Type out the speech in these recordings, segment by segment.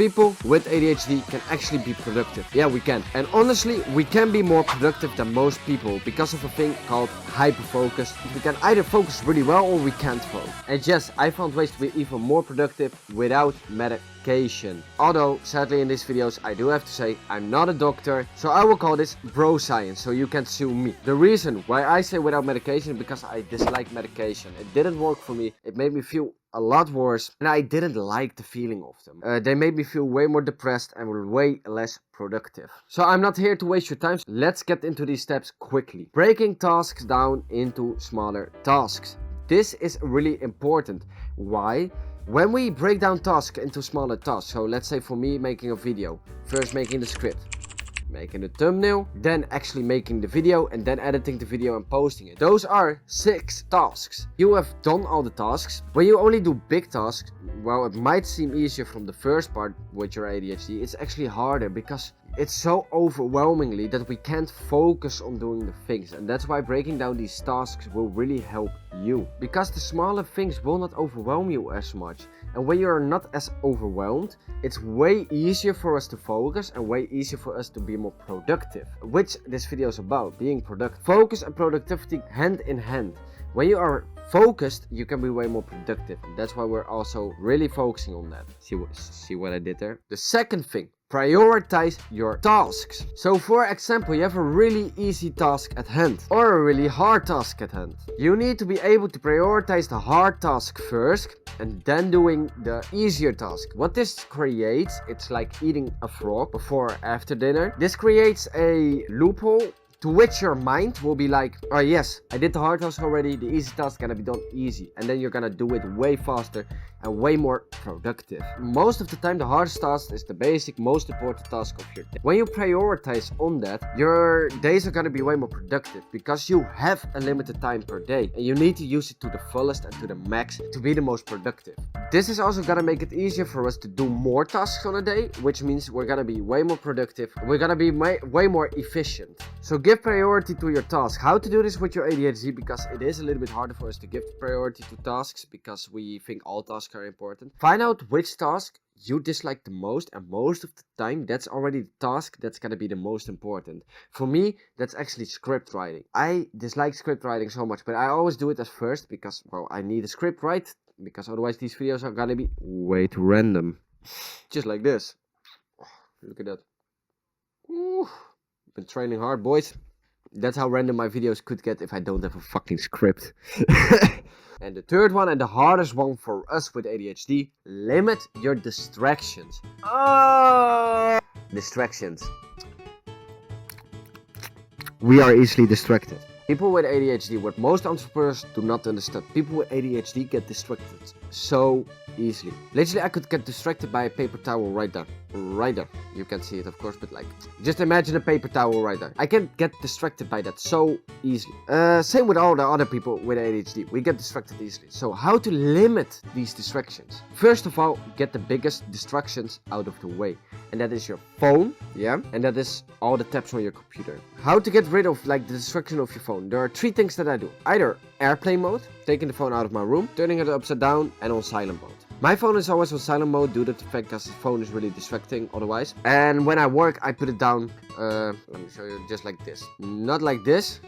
people with ADHD can actually be productive. Yeah, we can. And honestly, we can be more productive than most people because of a thing called hyperfocus. We can either focus really well or we can't focus. And yes, I found ways to be even more productive without medication. Although, sadly in these videos, I do have to say I'm not a doctor, so I will call this bro science, so you can sue me. The reason why I say without medication is because I dislike medication. It didn't work for me. It made me feel a lot worse, and I didn't like the feeling of them. They made me feel way more depressed and were way less productive. So I'm not here to waste your time, so let's get into these steps quickly. Breaking tasks down into smaller tasks. This is really important. Why? When we break down tasks into smaller tasks, so let's say for me making a video, first making the script, making the thumbnail, then actually making the video, and then editing the video and posting it. Those are 6 tasks. You have done all the tasks. When you only do big tasks, well, it might seem easier from the first part with your ADHD. It's actually harder because it's so overwhelmingly that we can't focus on doing the things, and that's why breaking down these tasks will really help you, because the smaller things will not overwhelm you as much. And when you're not as overwhelmed, it's way easier for us to focus and way easier for us to be more productive, which this video is about, being productive. Focus and productivity hand in hand. When you are focused, you can be way more productive. And that's why we're also really focusing on that. See what I did there? The second thing, prioritize your tasks. So for example, you have a really easy task at hand or a really hard task at hand. You need to be able to prioritize the hard task first and then doing the easier task. What this creates, it's like eating a frog before or after dinner. This creates a loophole to which your mind will be like, oh yes, I did the hard task already, the easy task is gonna be done easy. And then you're gonna do it way faster and way more productive. Most of the time the hardest task is the basic, most important task of your day. When you prioritize on that, your days are gonna be way more productive because you have a limited time per day and you need to use it to the fullest and to the max to be the most productive. This is also gonna make it easier for us to do more tasks on a day, which means we're gonna be way more productive. We're gonna be way more efficient. So give priority to your task. How to do this with your ADHD, because it is a little bit harder for us to give priority to tasks because we think all tasks are important. Find out which task you dislike the most, and most of the time that's already the task that's gonna be the most important. For me, that's actually script writing. I dislike script writing so much, but I always do it as first because, well, I need a script right, because otherwise these videos are gonna be way too random. Just like this. Look at that. Ooh, been training hard, boys. That's how random my videos could get if I don't have a fucking script. And the third one, and the hardest one for us with ADHD, limit your distractions. Distractions. We are easily distracted. People with ADHD, what most entrepreneurs do not understand, people with ADHD get distracted so easily. Literally, I could get distracted by a paper towel right there. Right there. You can't see it, of course, but like, just imagine a paper towel right there. I can get distracted by that so easily. Same with all the other people with ADHD. We get distracted easily. So how to limit these distractions? First of all, get the biggest distractions out of the way. And that is your phone, yeah? And that is all the tabs on your computer. How to get rid of like the distraction of your phone? There are 3 things that I do. Either airplane mode, taking the phone out of my room, turning it upside down, and on silent mode. My phone is always on silent mode due to the fact that the phone is really distracting otherwise. And when I work, I put it down, let me show you, just like this. Not like this,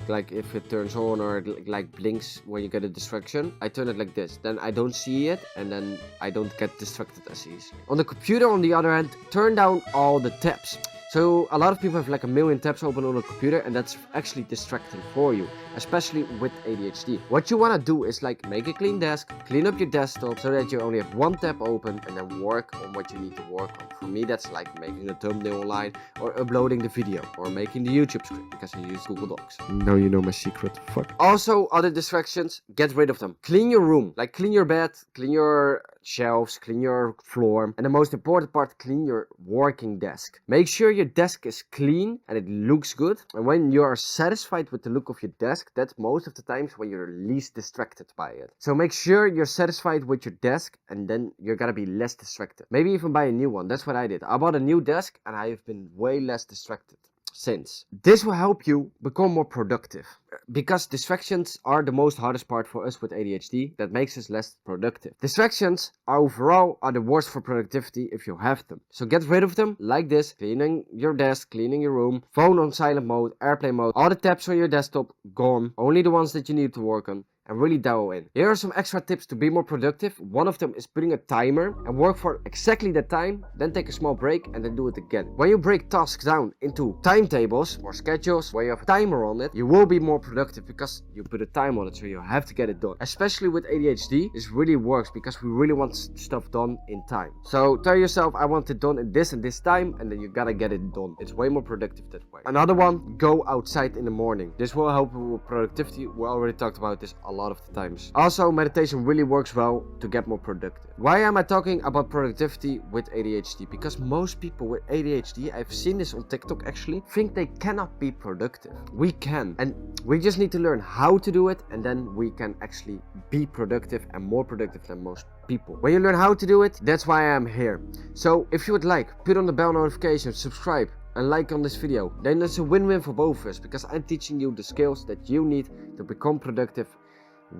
like if it turns on or like blinks when you get a distraction. I turn it like this, then I don't see it and then I don't get distracted as easily. On the computer, on the other hand, turn down all the tabs. So a lot of people have like a million tabs open on a computer, and that's actually distracting for you, especially with ADHD. What you want to do is like make a clean desk, clean up your desktop so that you only have 1 tab open and then work on what you need to work on. For me, that's like making a thumbnail online or uploading the video or making the YouTube script because I use Google Docs. Now you know my secret. Fuck. Also, other distractions, get rid of them. Clean your room, like clean your bed, clean your shelves, clean your floor, and the most important part, clean your working desk. Make sure your desk is clean and it looks good, and when you are satisfied with the look of your desk, that's most of the times when you're least distracted by it. So make sure you're satisfied with your desk, and then you're gonna be less distracted. Maybe even buy a new one. That's what I did. I bought a new desk and I've been way less distracted. since this will help you become more productive. Because distractions are the most hardest part for us with ADHD that makes us less productive. Distractions overall are the worst for productivity if you have them. So get rid of them like this: cleaning your desk, cleaning your room, phone on silent mode, airplane mode, all the tabs on your desktop gone, only the ones that you need to work on, and really dial in. Here are some extra tips to be more productive. One of them is putting a timer and work for exactly that time, then take a small break and then do it again. When you break tasks down into timetables or schedules where you have a timer on it, you will be more productive because you put a time on it, so you have to get it done. Especially with ADHD, this really works because we really want stuff done in time. So tell yourself, I want it done in this and this time, and then you gotta get it done. It's way more productive that way. Another one, go outside in the morning. This will help you with productivity. We already talked about this a lot of the times. Also, meditation really works well to get more productive. Why am I talking about productivity with ADHD? Because most people with ADHD, I've seen this on TikTok actually, think they cannot be productive. We can, and we just need to learn how to do it, and then we can actually be productive and more productive than most people. When you learn how to do it, that's why I'm here. So if you would like, put on the bell notification, subscribe and like on this video. Then it's a win-win for both of us, because I'm teaching you the skills that you need to become productive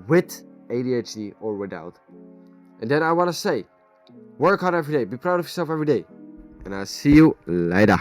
with ADHD or without. And then I want to say, work hard every day, be proud of yourself every day, and I'll see you later.